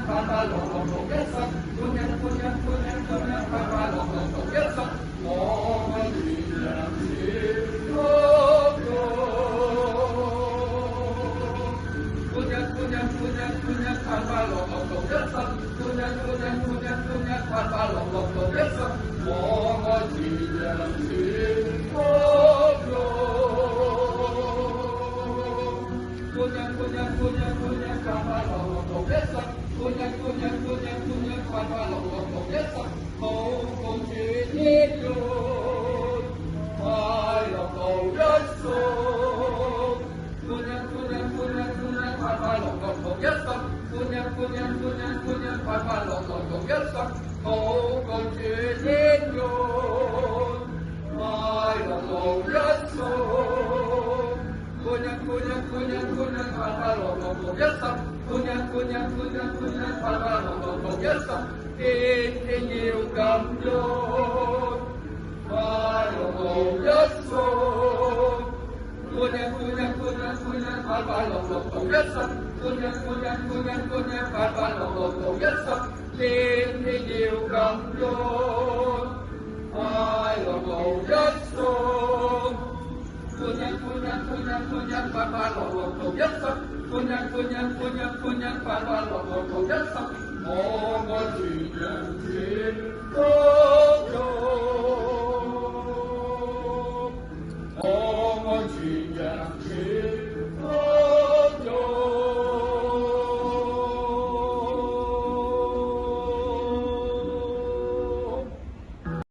phản phá lộc lộc lộc nhất sắc phu nhân phản phá lộc lộc lộc nhất sắc có gì làm gì không phu nhân phản phá lộc lộc lộc nhất sắc phu nhân phản phá lộc lộc lộc nhất sắc có gì làm gì không phu nhân phản phá lộc lộc lộc nhất sắc phu nhân phản phá lộc lộc lộc nhất sắc hậu công chỉ thiết luôn phải lộc cầu nhất số phu nhân phản phá lộc lộc lộc nhất sắc phu nhân phản phá lộc lộc lộc nhất sắc hậu công chỉ thiết luôn phải lộc cầu nhất số phu nhân phản phá lộc lộc lộc nhất sắc phu nhân phản phá lộc lộc lộc nhất sắc in nhiều cảm đôi phải lộc cầu nhất số phu nhân phản phá lộc lộc lộc nhất sắc phu nhân phản phá lộc lộc lộc nhất sắc in nhiều cảm đôi phải lộc cầu nhất số phu nhân phản phá lộc lộc lộc nhất sắc phu nhân phản phá lộc lộc lộc nhất sắc có gì làm gì